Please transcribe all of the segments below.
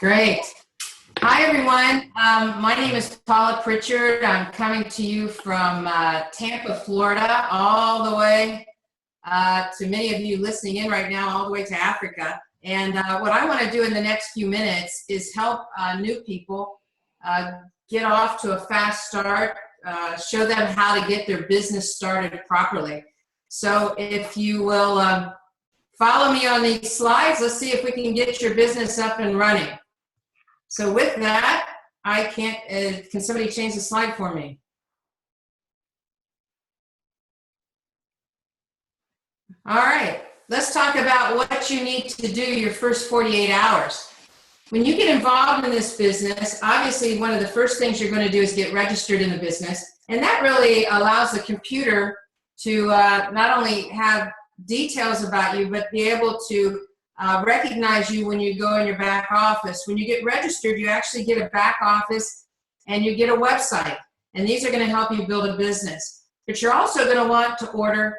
Great. Hi, everyone. My name is Paula Pritchard. I'm coming to you from Tampa, Florida, all the way to many of you listening in right now, all the way to Africa. And what I want to do in the next few minutes is help new people get off to a fast start, show them how to get their business started properly. So if you will follow me on these slides, let's see if we can get your business up and running. So with that, can somebody change the slide for me? All right, let's talk about what you need to do your first 48 hours. When you get involved in this business, obviously one of the first things you're going to do is get registered in the business. And that really allows the computer to not only have details about you, but be able to recognize you when you go in your back office. When you get registered, you actually get a back office and you get a website. And these are going to help you build a business. But you're also going to want to order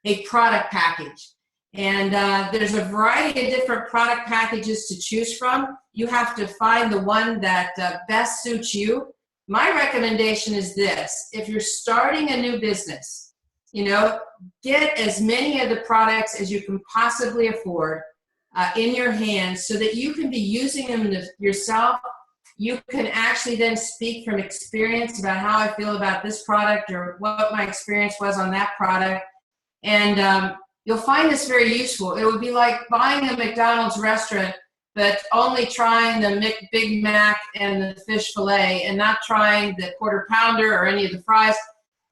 a product package. And there's a variety of different product packages to choose from. You have to find the one that best suits you. My recommendation is this. If you're starting a new business, get as many of the products as you can possibly afford in your hands so that you can be using them yourself. You can actually then speak from experience about how I feel about this product or what my experience was on that product. And you'll find this very useful. It would be like buying a McDonald's restaurant, but only trying the Big Mac and the fish fillet and not trying the quarter pounder or any of the fries.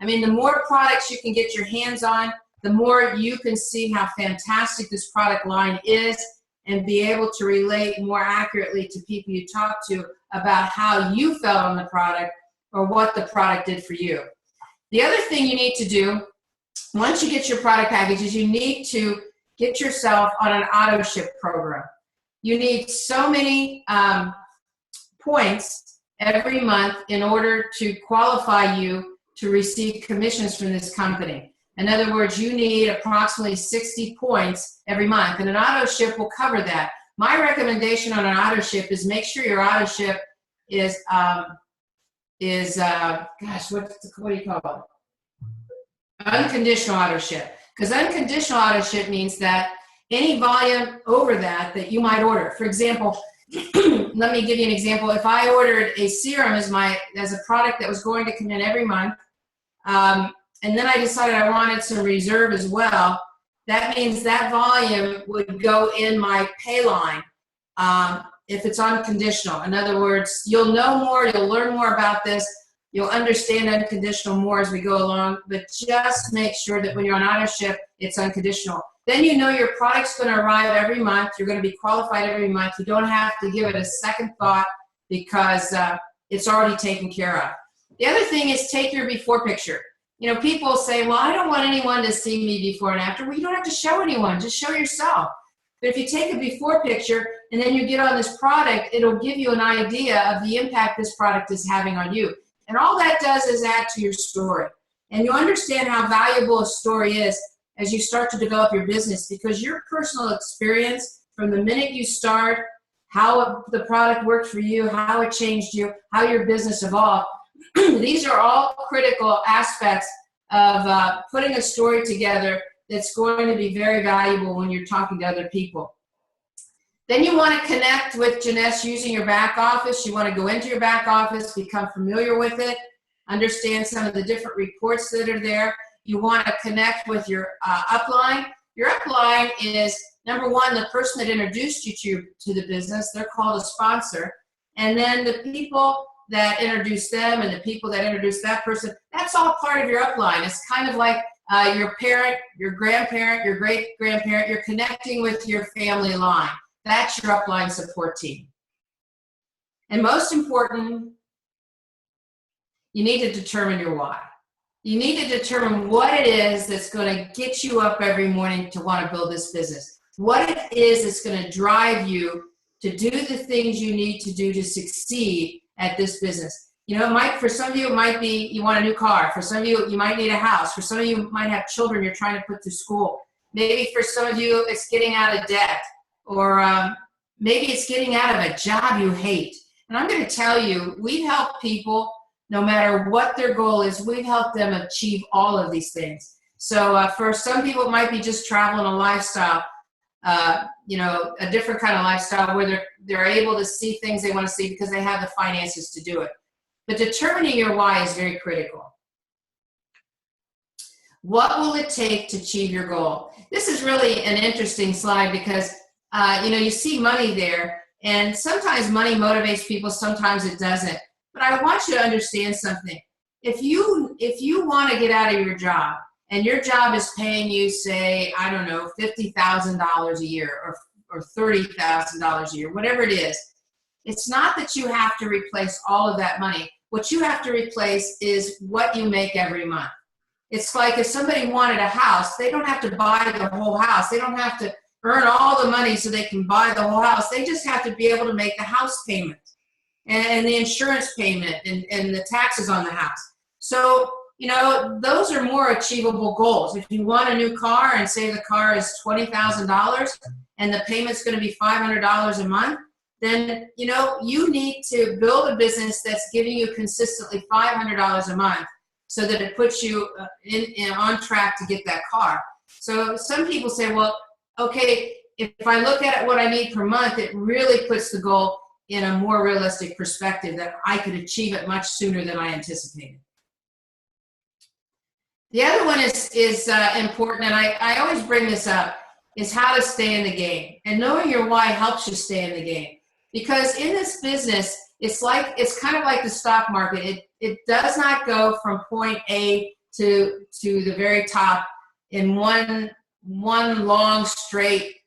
I mean, the more products you can get your hands on, the more you can see how fantastic this product line is and be able to relate more accurately to people you talk to about how you felt on the product or what the product did for you. The other thing you need to do, once you get your product packages, you need to get yourself on an auto ship program. You need so many points every month in order to qualify you to receive commissions from this company. In other words, you need approximately 60 points every month, and an auto ship will cover that. My recommendation on an auto ship is make sure your auto ship is what do you call it? Unconditional auto ship. Because unconditional auto ship means that any volume over that you might order. For example, let me give you an example. If I ordered a serum as a product that was going to come in every month, and then I decided I wanted some reserve as well, that means that volume would go in my pay line if it's unconditional. In other words, you'll know more, you'll learn more about this, you'll understand unconditional more as we go along, but just make sure that when you're on auto ship, it's unconditional. Then you know your product's going to arrive every month, you're going to be qualified every month, you don't have to give it a second thought because it's already taken care of. The other thing is take your before picture. People say, well, I don't want anyone to see me before and after. Well, you don't have to show anyone, just show yourself. But if you take a before picture and then you get on this product, it'll give you an idea of the impact this product is having on you. And all that does is add to your story. And you understand how valuable a story is as you start to develop your business, because your personal experience from the minute you start, how the product worked for you, how it changed you, how your business evolved, these are all critical aspects of putting a story together that's going to be very valuable when you're talking to other people. Then you want to connect with Jeunesse using your back office. You want to go into your back office, become familiar with it, understand some of the different reports that are there. You want to connect with your upline. Your upline is, number one, the person that introduced you to the business. They're called a sponsor. And then the people that introduce them and the people that introduce that person, that's all part of your upline. It's kind of like your parent, your grandparent, your great-grandparent. You're connecting with your family line. That's your upline support team. And most important, you need to determine your why. You need to determine what it is that's going to get you up every morning to want to build this business. What it is that's going to drive you to do the things you need to do to succeed at this business. For some of you, it might be you want a new car. For some of you, you might need a house. For some of you, might have children you're trying to put through school. Maybe for some of you, it's getting out of debt. Or Maybe it's getting out of a job you hate. And I'm going to tell you, we help people, no matter what their goal is, we've helped them achieve all of these things. So for some people, it might be just travel and a lifestyle, a different kind of lifestyle where they're able to see things they want to see because they have the finances to do it. But determining your why is very critical. What will it take to achieve your goal? This is really an interesting slide because, you see money there, and sometimes money motivates people, sometimes it doesn't. But I want you to understand something. If you want to get out of your job, and your job is paying you, say, I don't know, $50,000 a year or $30,000 a year, whatever it is, it's not that you have to replace all of that money. What you have to replace is what you make every month. It's like if somebody wanted a house, they don't have to buy the whole house. They don't have to earn all the money so they can buy the whole house. They just have to be able to make the house payment and the insurance payment and the taxes on the house. So, those are more achievable goals. If you want a new car and say the car is $20,000 and the payment's going to be $500 a month, then, you need to build a business that's giving you consistently $500 a month so that it puts you on track to get that car. So some people say, well, okay, if I look at it, what I need per month, it really puts the goal in a more realistic perspective that I could achieve it much sooner than I anticipated. The other one is important, and I always bring this up, is how to stay in the game. And knowing your why helps you stay in the game. Because in this business, it's kind of like the stock market. It does not go from point A to the very top in one long, straight,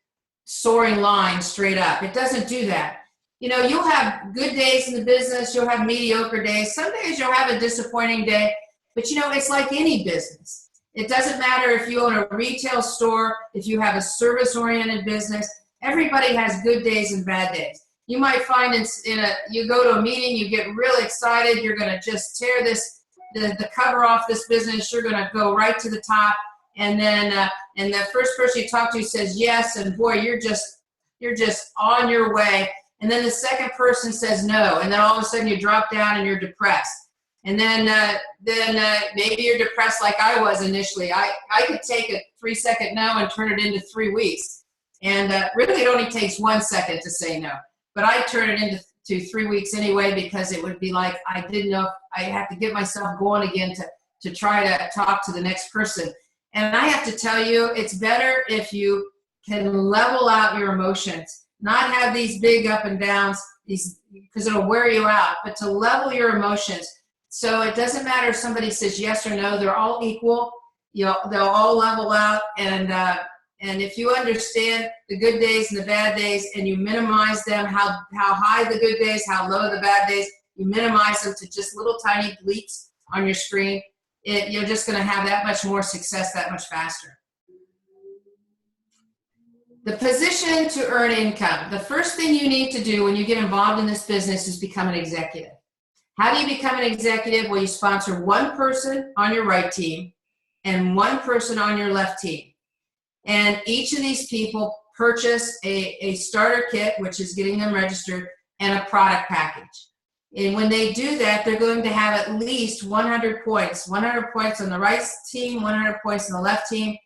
soaring line straight up. It doesn't do that. You'll have good days in the business. You'll have mediocre days. Some days you'll have a disappointing day. But it's like any business. It doesn't matter if you own a retail store, if you have a service-oriented business. Everybody has good days and bad days. You might find you go to a meeting, you get really excited, you're going to just tear the cover off this business, you're going to go right to the top, and then and the first person you talk to says yes, and boy, you're just on your way, and then the second person says no, and then all of a sudden you drop down and you're depressed. And then maybe you're depressed like I was initially. I could take a 3-second no and turn it into 3 weeks. And really it only takes 1 second to say no. But I turn it into 3 weeks anyway because it would be like I didn't know if I have to get myself going again to try to talk to the next person. And I have to tell you, it's better if you can level out your emotions, not have these big up and downs, because it'll wear you out, but to level your emotions. So it doesn't matter if somebody says yes or no, they're all equal. They'll all level out, and if you understand the good days and the bad days, and you minimize them, how high the good days, how low the bad days, you minimize them to just little tiny bleeps on your screen, you're just going to have that much more success that much faster. The position to earn income. The first thing you need to do when you get involved in this business is become an executive. How do you become an executive? Well, you sponsor one person on your right team and one person on your left team. And each of these people purchase a starter kit, which is getting them registered, and a product package. And when they do that, they're going to have at least 100 points. 100 points on the right team, 100 points on the left team.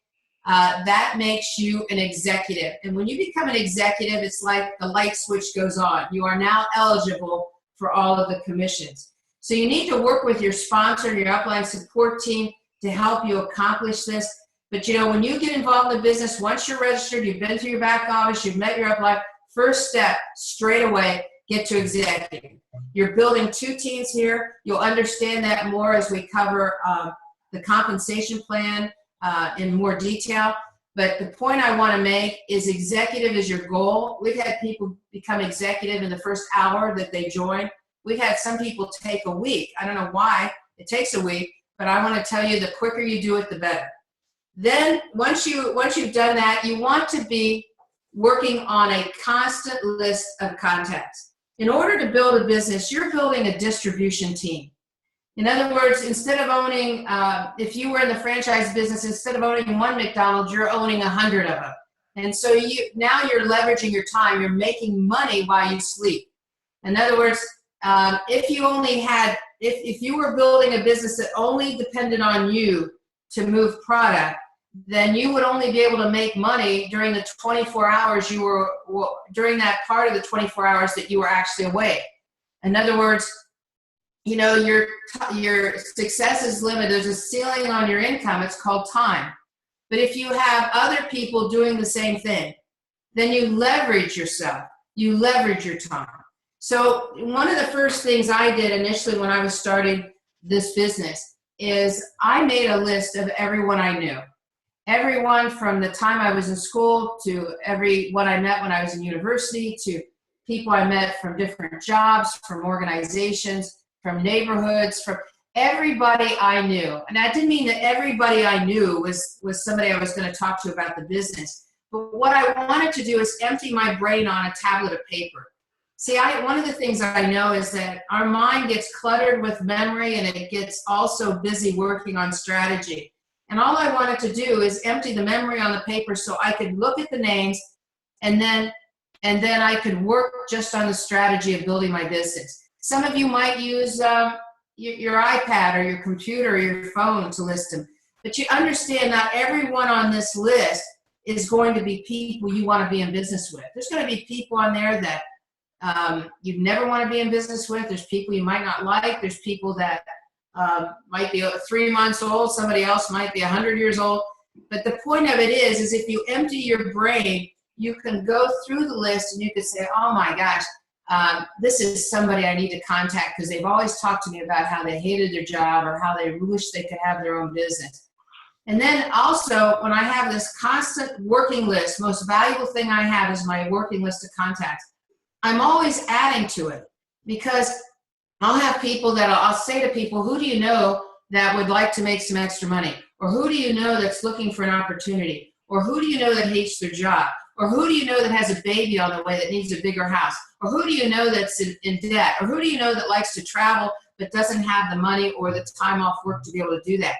That makes you an executive. And when you become an executive, it's like the light switch goes on. You are now eligible for all of the commissions. So you need to work with your sponsor, your upline support team to help you accomplish this. But when you get involved in the business, once you're registered, you've been through your back office, you've met your upline, first step, straight away, get to executive. You're building 2 teams here. You'll understand that more as we cover the compensation plan in more detail. But the point I want to make is executive is your goal. We've had people become executive in the first hour that they join. We've had some people take a week. I don't know why it takes a week, but I want to tell you the quicker you do it, the better. Then once you've done that, you want to be working on a constant list of contacts. In order to build a business, you're building a distribution team. In other words, instead of owning, if you were in the franchise business, instead of owning one McDonald's, you're owning 100 of them. And so now you're leveraging your time. You're making money while you sleep. In other words, if you were building a business that only depended on you to move product, then you would only be able to make money during the 24 hours during that part of the 24 hours that you were actually awake. In other words, your success is limited. There's a ceiling on your income. It's called time. But if you have other people doing the same thing, then you leverage yourself. You leverage your time. So one of the first things I did initially when I was starting this business is I made a list of everyone I knew. Everyone from the time I was in school to everyone I met when I was in university to people I met from different jobs, from organizations, from neighborhoods, from everybody I knew. And that didn't mean that everybody I knew was somebody I was going to talk to about the business. But what I wanted to do is empty my brain on a tablet of paper. See, one of the things I know is that our mind gets cluttered with memory and it gets also busy working on strategy. And all I wanted to do is empty the memory on the paper so I could look at the names and then I could work just on the strategy of building my business. Some of you might use your iPad or your computer or your phone to list them. But you understand not everyone on this list is going to be people you want to be in business with. There's going to be people on there that you never want to be in business with. There's people you might not like. There's people that might be 3 months old. Somebody else might be 100 years old. But the point of it is if you empty your brain, you can go through the list and you can say, oh my gosh, this is somebody I need to contact because they've always talked to me about how they hated their job or how they wish they could have their own business. And then also, when I have this constant working list, most valuable thing I have is my working list of contacts. I'm always adding to it because I'll have people that I'll say to people, who do you know that would like to make some extra money? Or who do you know that's looking for an opportunity? Or who do you know that hates their job? Or who do you know that has a baby on the way that needs a bigger house? Or who do you know that's in debt? Or who do you know that likes to travel but doesn't have the money or the time off work to be able to do that?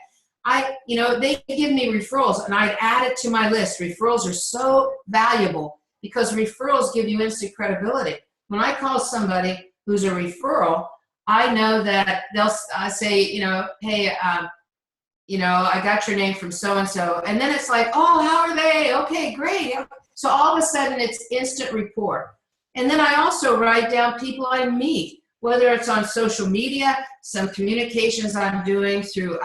They give me referrals and I'd add it to my list. Referrals are so valuable because referrals give you instant credibility. When I call somebody who's a referral, I know that they'll say, hey, I got your name from so-and-so. And then it's like, oh, how are they? Okay, great. So all of a sudden it's instant rapport. And then I also write down people I meet, whether it's on social media, some communications I'm doing through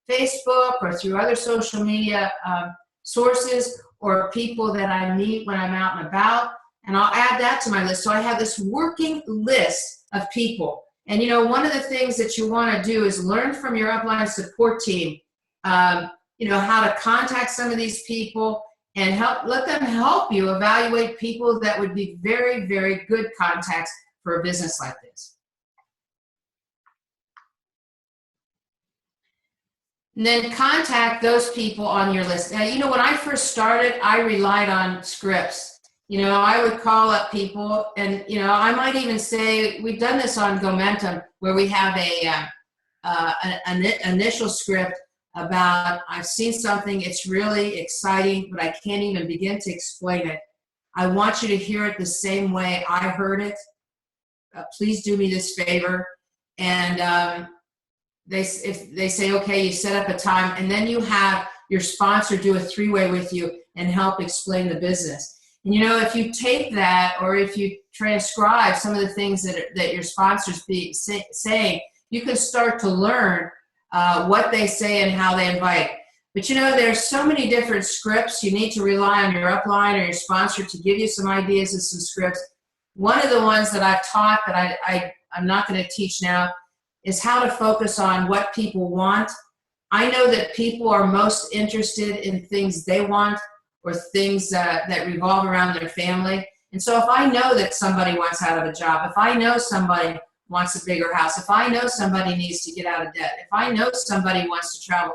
Facebook or through other social media sources, or people that I meet when I'm out and about. And I'll add that to my list. So I have this working list of people. And, one of the things that you want to do is learn from your upline support team, how to contact some of these people and let them help you evaluate people that would be very, very good contacts for a business like this. And then contact those people on your list. Now, when I first started, I relied on scripts. I would call up people and, I might even say, we've done this on Momentum where we have an initial script about, I've seen something, it's really exciting, but I can't even begin to explain it. I want you to hear it the same way I heard it. Please do me this favor. And if they say, okay, you set up a time, and then you have your sponsor do a 3-way with you and help explain the business. And if you take that, or if you transcribe some of the things that your sponsors be saying, you can start to learn what they say and how they invite. But there's so many different scripts. You need to rely on your upline or your sponsor to give you some ideas and some scripts. One of the ones that I've taught that I'm not going to teach now is how to focus on what people want. I know that people are most interested in things they want or things that revolve around their family. And so if I know that somebody wants out of a job, if I know somebody wants a bigger house, if I know somebody needs to get out of debt, if I know somebody wants to travel,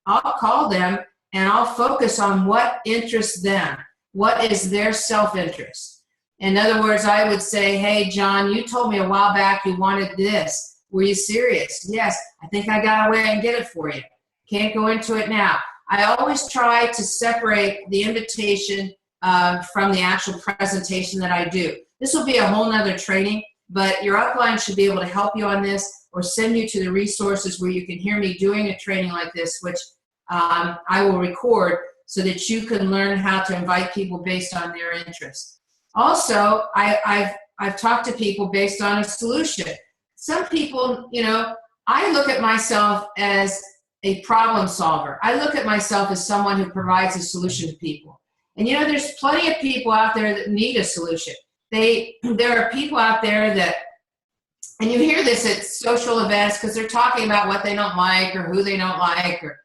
I'll call them and I'll focus on what interests them. What is their self-interest? In other words, I would say, hey, John, you told me a while back you wanted this. Were you serious? Yes, I think I got a way and get it for you. Can't go into it now. I always try to separate the invitation from the actual presentation that I do. This will be a whole nother training, but your upline should be able to help you on this or send you to the resources where you can hear me doing a training like this, which I will record so that you can learn how to invite people based on their interests. Also, I've talked to people based on a solution. Some people, you know, I look at myself as a problem solver. I look at myself as someone who provides a solution to people. And you know, there's plenty of people out there that need a solution. There are people out there that, and you hear this at social events because they're talking about what they don't like or who they don't like or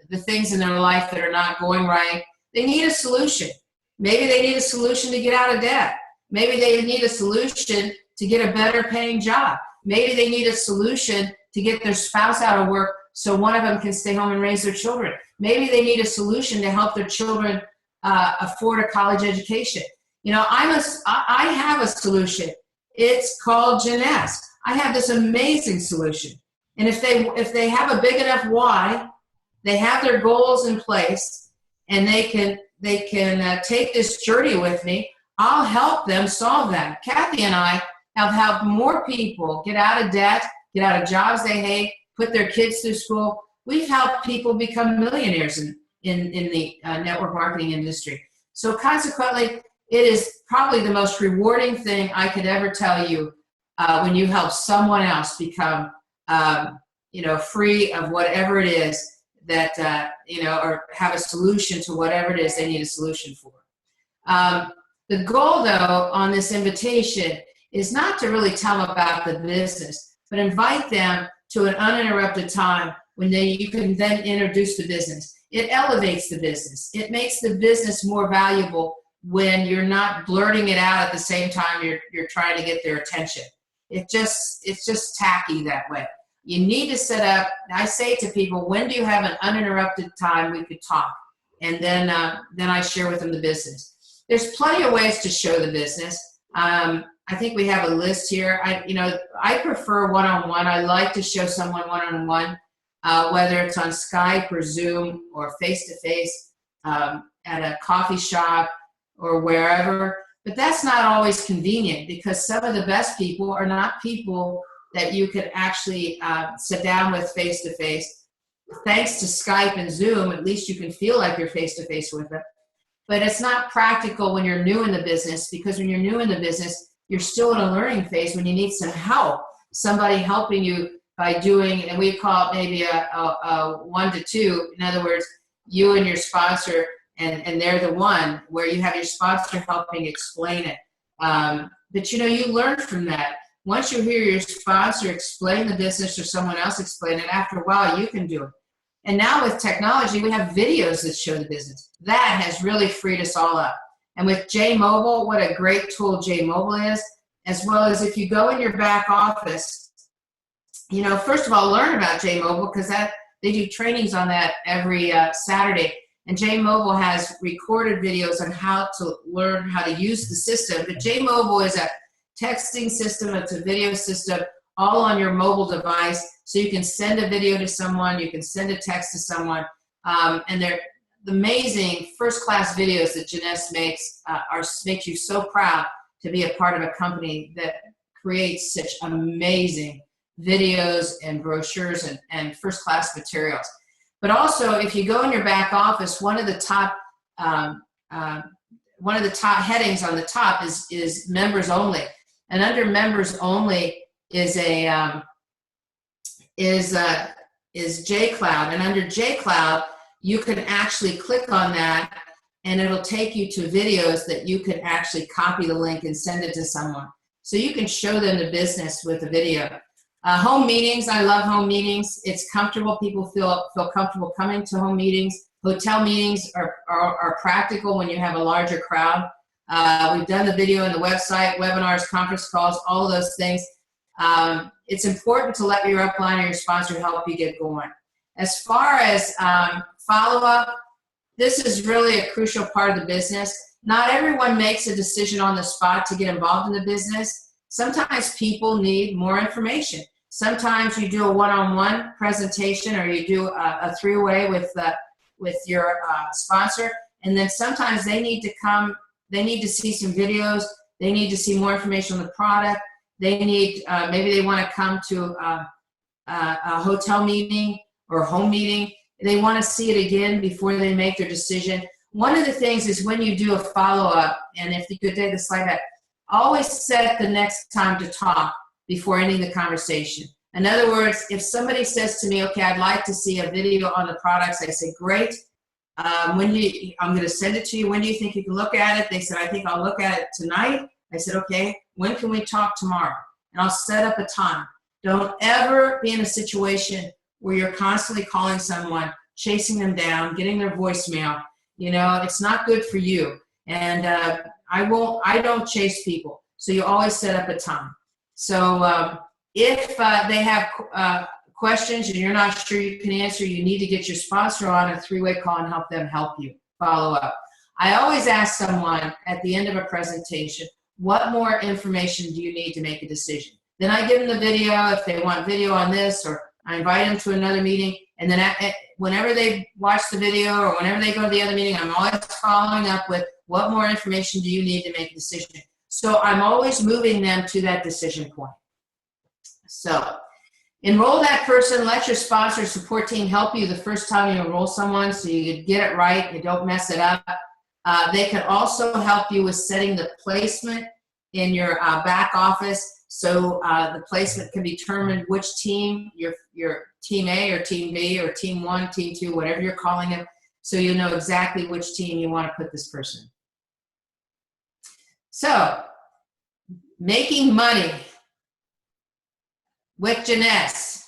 the things in their life that are not going right. They need a solution. Maybe they need a solution to get out of debt. Maybe they need a solution to get a better paying job. Maybe they need a solution to get their spouse out of work so one of them can stay home and raise their children. Maybe they need a solution to help their children afford a college education. You know, I have a solution. It's called Jeunesse. I have this amazing solution. And if they have a big enough why, they have their goals in place, and they can take this journey with me, I'll help them solve that. Kathy and I have helped more people get out of debt, get out of jobs they hate, put their kids through school. We've helped people become millionaires in the network marketing industry. So consequently, it is probably the most rewarding thing I could ever tell you when you help someone else become, you know, free of whatever it is that, you know, or have a solution to whatever it is they need a solution for. The goal, though, on this invitation is not to really tell them about the business, but invite them to an uninterrupted time when you can then introduce the business. It elevates the business. It makes the business more valuable when you're not blurting it out at the same time you're trying to get their attention. It's just tacky that way. You need to set up, I say to people, when do you have an uninterrupted time we could talk? And then I share with them the business. There's plenty of ways to show the business. I think we have a list here. I prefer one-on-one. I like to show someone one-on-one, whether it's on Skype or Zoom or face-to-face at a coffee shop or wherever. But that's not always convenient because some of the best people are not people that you could actually sit down with face-to-face. Thanks to Skype and Zoom, at least you can feel like you're face-to-face with them. But it's not practical when you're new in the business, because when you're new in the business, you're still in a learning phase when you need some help, somebody helping you by doing, and we call it maybe a 1 to 2. In other words, you and your sponsor, and they're the one where you have your sponsor helping explain it. But you know, you learn from that. Once you hear your sponsor explain the business or someone else explain it, after a while you can do it. And now with technology, we have videos that show the business. That has really freed us all up. And with J-Mobile, what a great tool J-Mobile is, as well as if you go in your back office, you know, first of all, learn about J-Mobile because they do trainings on that every Saturday. And J-Mobile has recorded videos on how to learn how to use the system. But J-Mobile is a texting system. It's a video system all on your mobile device. So you can send a video to someone, you can send a text to someone, and they're the amazing first-class videos that Jeunesse makes make you so proud to be a part of a company that creates such amazing videos and brochures and first-class materials. But also, if you go in your back office, one of the top headings on the top is members only, and under members only is J-Cloud, and under J-Cloud you can actually click on that and it'll take you to videos that you can actually copy the link and send it to someone. So you can show them the business with a video. Home meetings, I love home meetings. It's comfortable. People feel comfortable coming to home meetings. Hotel meetings are practical when you have a larger crowd. We've done the video on the website, webinars, conference calls, all of those things. It's important to let your upline or your sponsor help you get going. As far as follow-up, this is really a crucial part of the business. Not everyone makes a decision on the spot to get involved in the business. Sometimes people need more information. Sometimes you do a one-on-one presentation or you do a three-way with your sponsor, And then sometimes they need to come, they need to see some videos, they need to see more information on the product, they need, maybe they want to come to a hotel meeting or a home meeting. They want to see it again before they make their decision. One of the things is when you do a follow-up, and if you could take the slide back, always set the next time to talk before ending the conversation. In other words, if somebody says to me, okay, I'd like to see a video on the products, I say, great. I'm going to send it to you. When do you think you can look at it? They said, I think I'll look at it tonight. I said, okay, when can we talk tomorrow? And I'll set up a time. Don't ever be in a situation where you're constantly calling someone, chasing them down, getting their voicemail. You know, it's not good for you. And I don't chase people. So you always set up a time. So if they have questions and you're not sure you can answer, you need to get your sponsor on a three-way call and help them help you follow up. I always ask someone at the end of a presentation, what more information do you need to make a decision? Then I give them the video if they want video on this, or I invite them to another meeting. And then whenever they watch the video or whenever they go to the other meeting, I'm always following up with what more information do you need to make a decision? So I'm always moving them to that decision point. So enroll that person, let your sponsor support team help you the first time you enroll someone so you get it right, you don't mess it up. They can also help you with setting the placement in your back office. So the placement can determine which team, your team A or team B or team 1, team 2, whatever you're calling them, so you know exactly which team you want to put this person. So, making money with Jeunesse.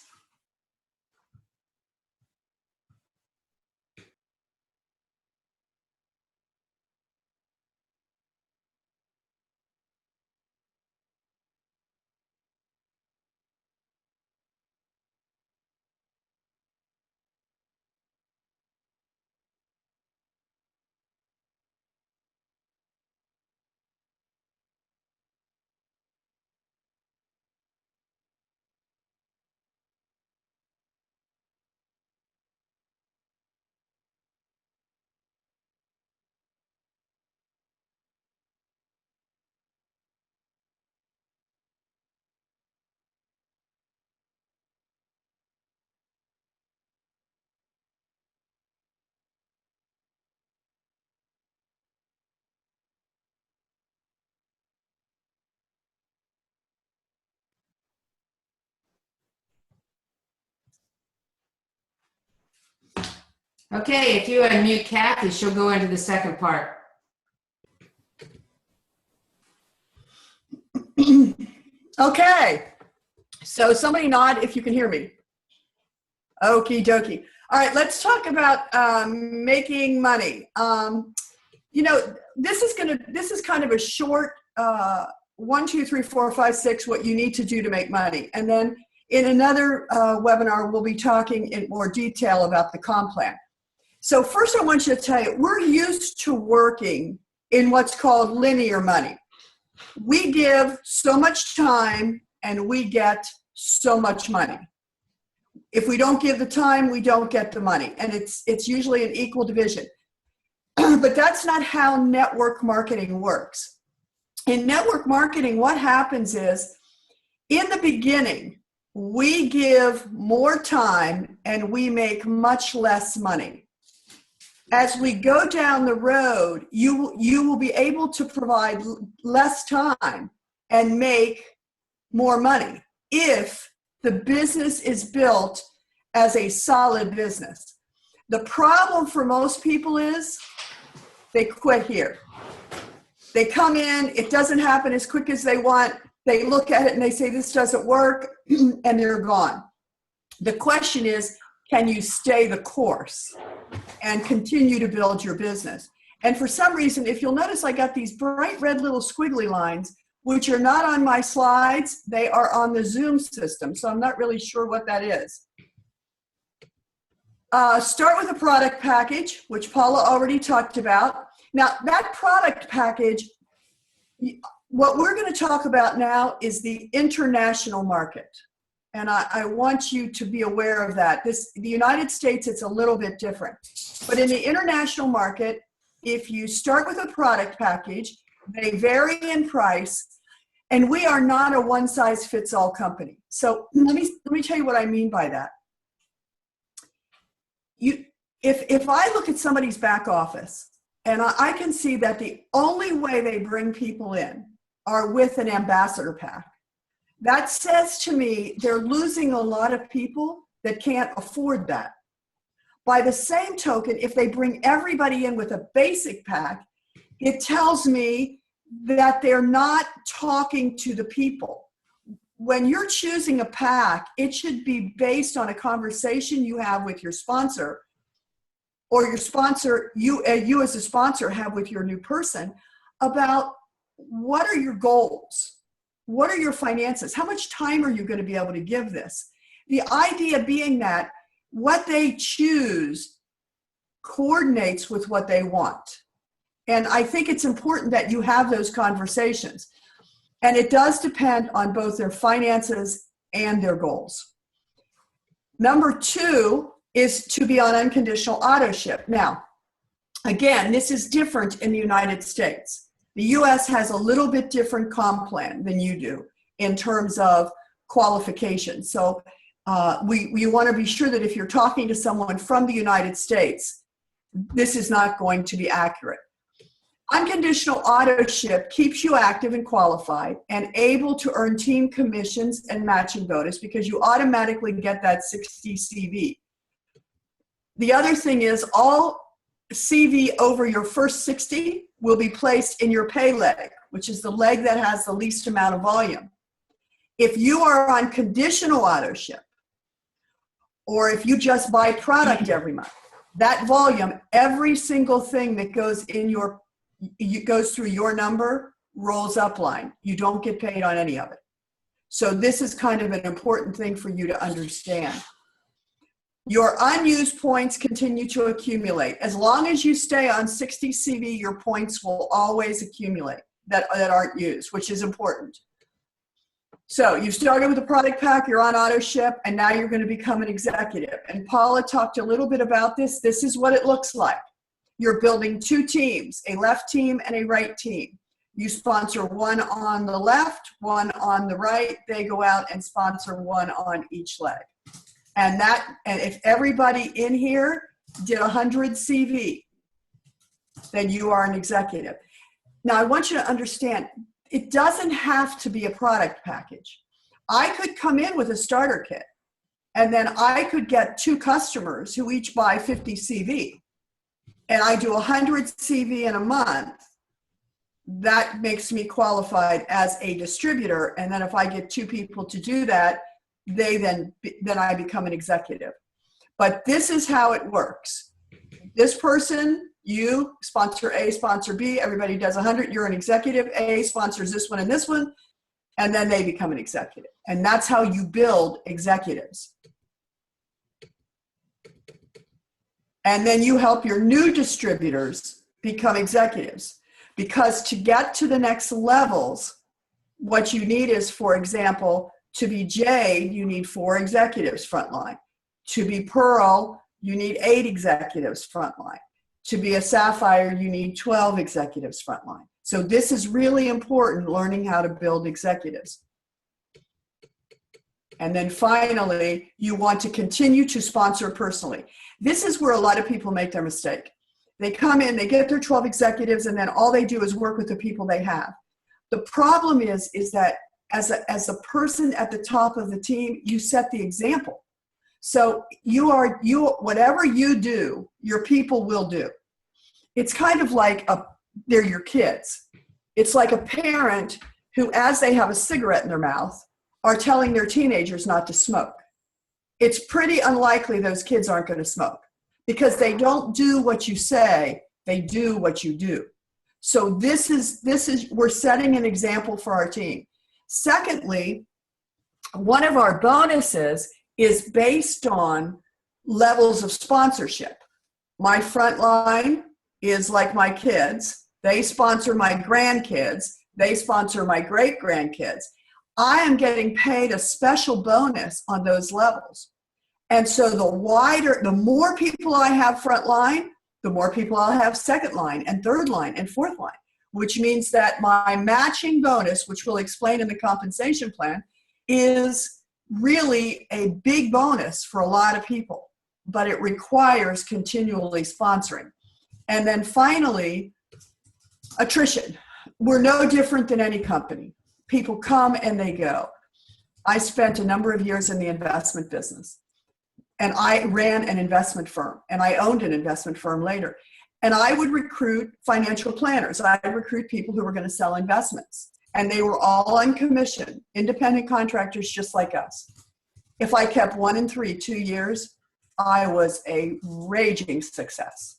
Okay, if you unmute Kathy, she'll go into the second part. Okay, so somebody nod if you can hear me. Okie dokie. All right, let's talk about making money. You know, this is kind of a short 1, 2, 3, 4, 5, 6 what you need to do to make money, and then in another webinar we'll be talking in more detail about the comp plan. So first I want you to tell you, we're used to working in what's called linear money. We give so much time and we get so much money. If we don't give the time, we don't get the money. And it's usually an equal division. But that's not how network marketing works. In network marketing, what happens is, in the beginning, we give more time and we make much less money. As we go down the road, you will be able to provide less time and make more money if the business is built as a solid business. The problem for most people is they quit here. They come in, it doesn't happen as quick as they want. They look at it and they say, this doesn't work, and they're gone. The question is, can you stay the course and continue to build your business? And for some reason, if you'll notice, I got these bright red little squiggly lines, which are not on my slides. They are on the Zoom system, so I'm not really sure what that is. Start with a product package, which Paula already talked about. Now, that product package, what we're going to talk about now is the international market. And I want you to be aware of that. The United States, it's a little bit different. But in the international market, if you start with a product package, they vary in price, and we are not a one-size-fits-all company. So let me tell you what I mean by that. If I look at somebody's back office, and I can see that the only way they bring people in are with an ambassador pack, that says to me they're losing a lot of people that can't afford that. By the same token, if they bring everybody in with a basic pack, it tells me that they're not talking to the people. When you're choosing a pack, it should be based on a conversation you have with your sponsor, or your sponsor, you as a sponsor have with your new person, about what are your goals? What are your finances? How much time are you going to be able to give this? The idea being that what they choose coordinates with what they want. And I think it's important that you have those conversations. And it does depend on both their finances and their goals. Number 2 is to be on unconditional auto ship. Now, again, this is different in the United States. The US has a little bit different comp plan than you do in terms of qualifications. So we want to be sure that if you're talking to someone from the United States, this is not going to be accurate. Unconditional auto ship keeps you active and qualified and able to earn team commissions and matching bonus because you automatically get that 60 CV. The other thing is all CV over your first 60 will be placed in your pay leg, which is the leg that has the least amount of volume. If you are on conditional auto ship, or if you just buy product every month, that volume, every single thing that goes through your number rolls up line. You don't get paid on any of it. So this is kind of an important thing for you to understand. Your unused points continue to accumulate. As long as you stay on 60 CV, your points will always accumulate that aren't used, which is important. So you started with a product pack, you're on auto ship, and now you're going to become an executive. And Paula talked a little bit about this. This is what it looks like. You're building 2 teams, a left team and a right team. You sponsor one on the left, one on the right. They go out and sponsor one on each leg. And if everybody in here did 100 CV, then you are an executive. Now, I want you to understand, it doesn't have to be a product package. I could come in with a starter kit, and then I could get 2 customers who each buy 50 CV, and I do 100 CV in a month. That makes me qualified as a distributor, and then if I get 2 people to do that, then I become an executive. But this is how it works. This person, you sponsor A, sponsor B, everybody does 100, you're an executive. A sponsors this one and this one, and then they become an executive. And that's how you build executives. And then you help your new distributors become executives. Because to get to the next levels, what you need is, for example, to be J, you need 4 executives frontline. To be Pearl, you need 8 executives frontline. To be a Sapphire, you need 12 executives frontline. So this is really important, learning how to build executives. And then finally, you want to continue to sponsor personally. This is where a lot of people make their mistake. They come in, they get their 12 executives, and then all they do is work with the people they have. The problem is that as a person at the top of the team, you set the example. So whatever you do, your people will do. It's kind of like they're your kids. It's like a parent who, as they have a cigarette in their mouth, are telling their teenagers not to smoke. It's pretty unlikely those kids aren't going to smoke because they don't do what you say, they do what you do. So this is we're setting an example for our team. Secondly, one of our bonuses is based on levels of sponsorship. My front line is like my kids. They sponsor my grandkids. They sponsor my great-grandkids. I am getting paid a special bonus on those levels. And so the more people I have front line, the more people I'll have second line and third line and fourth line, which means that my matching bonus, which we'll explain in the compensation plan, is really a big bonus for a lot of people, but it requires continually sponsoring. And then finally, attrition. We're no different than any company. People come and they go. I spent a number of years in the investment business, and I ran an investment firm, and I owned an investment firm later. And I would recruit financial planners. I'd recruit people who were going to sell investments. And they were all on commission, independent contractors just like us. If I kept 1 in 3, 2 years, I was a raging success.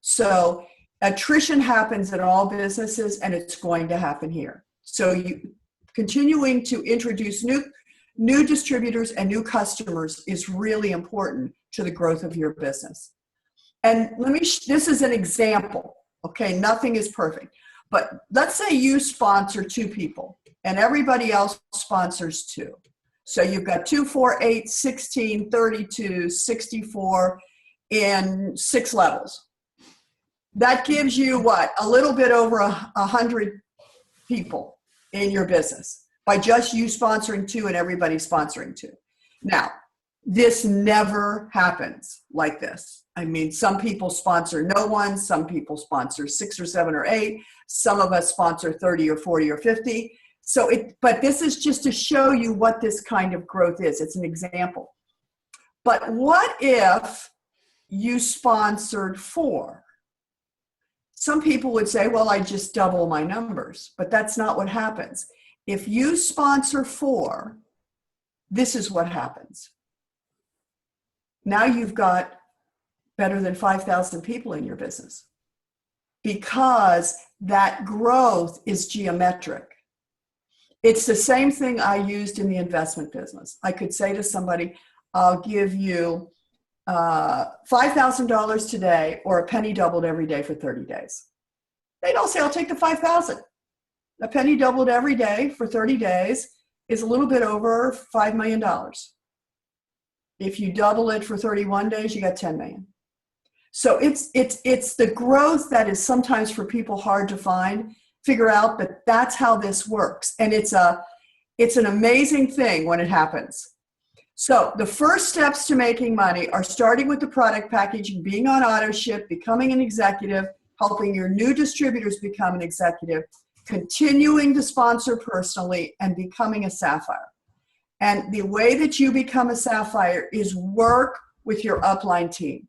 So attrition happens in all businesses, and it's going to happen here. So you continuing to introduce new distributors and new customers is really important to the growth of your business. And this is an example, okay? Nothing is perfect. But let's say you sponsor 2 people and everybody else sponsors 2. So you've got 2, 4, 8, 16, 32, 64 in 6 levels. That gives you what? A little bit over 100 people in your business by just you sponsoring 2 and everybody sponsoring 2. Now, this never happens like this. I mean, some people sponsor no one, some people sponsor 6 or 7 or 8, some of us sponsor 30 or 40 or 50. But this is just to show you what this kind of growth is. It's an example. But what if you sponsored 4? Some people would say, well, I just double my numbers, but that's not what happens. If you sponsor 4, this is what happens. Now you've got better than 5,000 people in your business because that growth is geometric. It's the same thing I used in the investment business. I could say to somebody, I'll give you $5,000 today or a penny doubled every day for 30 days. They'd all say, I'll take the 5,000. A penny doubled every day for 30 days is a little bit over $5 million. If you double it for 31 days, you got 10 million. So it's the growth that is sometimes for people hard to figure out, but that's how this works. And it's an amazing thing when it happens. So the first steps to making money are starting with the product packaging, being on auto ship, becoming an executive, helping your new distributors become an executive, continuing to sponsor personally, and becoming a sapphire. And the way that you become a sapphire is work with your upline team.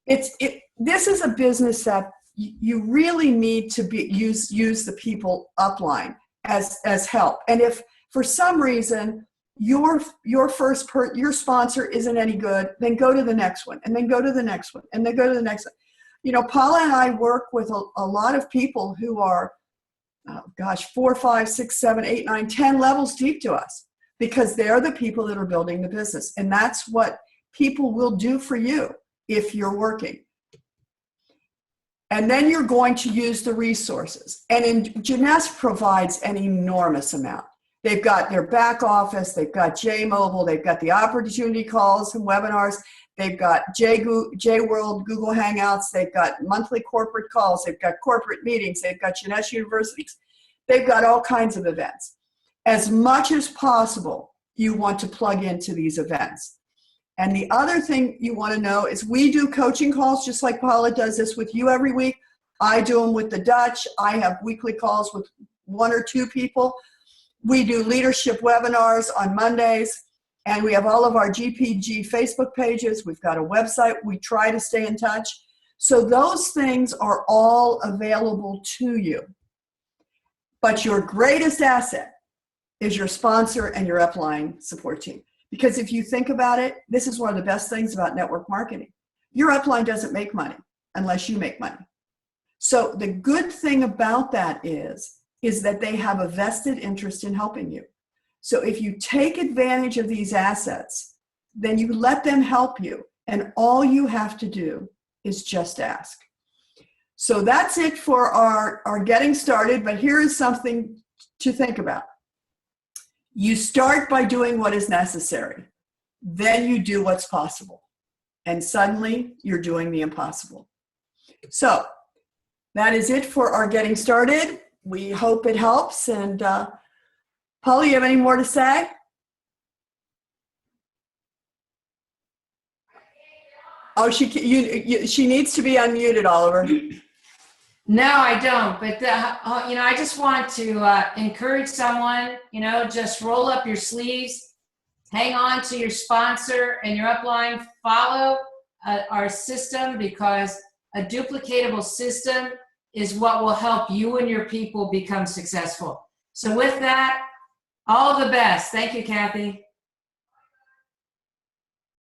This is a business that you really need to use the people upline as help. And if for some reason your sponsor isn't any good, then go to the next one, and then go to the next one, and then go to the next one. You know, Paula and I work with a lot of people who are, 4, 5, 6, 7, 8, 9, 10 levels deep to us, because they're the people that are building the business. And that's what people will do for you if you're working. And then you're going to use the resources. And Jeunesse provides an enormous amount. They've got their back office, they've got J-Mobile, they've got the opportunity calls and webinars, they've got J-World, Google Hangouts, they've got monthly corporate calls, they've got corporate meetings, they've got Jeunesse universities, they've got all kinds of events. As much as possible, you want to plug into these events. And the other thing you want to know is we do coaching calls just like Paula does this with you every week. I do them with the Dutch. I have weekly calls with 1 or 2 people. We do leadership webinars on Mondays, and we have all of our GPG Facebook pages. We've got a website. We try to stay in touch. So those things are all available to you. But your greatest asset is your sponsor and your upline support team. Because if you think about it, this is one of the best things about network marketing. Your upline doesn't make money unless you make money. So the good thing about that is that they have a vested interest in helping you. So if you take advantage of these assets, then you let them help you. And all you have to do is just ask. So that's it for our getting started. But here is something to think about. You start by doing what is necessary. Then you do what's possible. And suddenly you're doing the impossible. So that is it for our getting started. We hope it helps. And Paula, you have any more to say? Oh, she needs to be unmuted, Oliver. No, I don't. But, I just want to encourage someone, just roll up your sleeves, hang on to your sponsor and your upline, follow our system, because a duplicatable system is what will help you and your people become successful. So with that, all the best. Thank you, Kathy.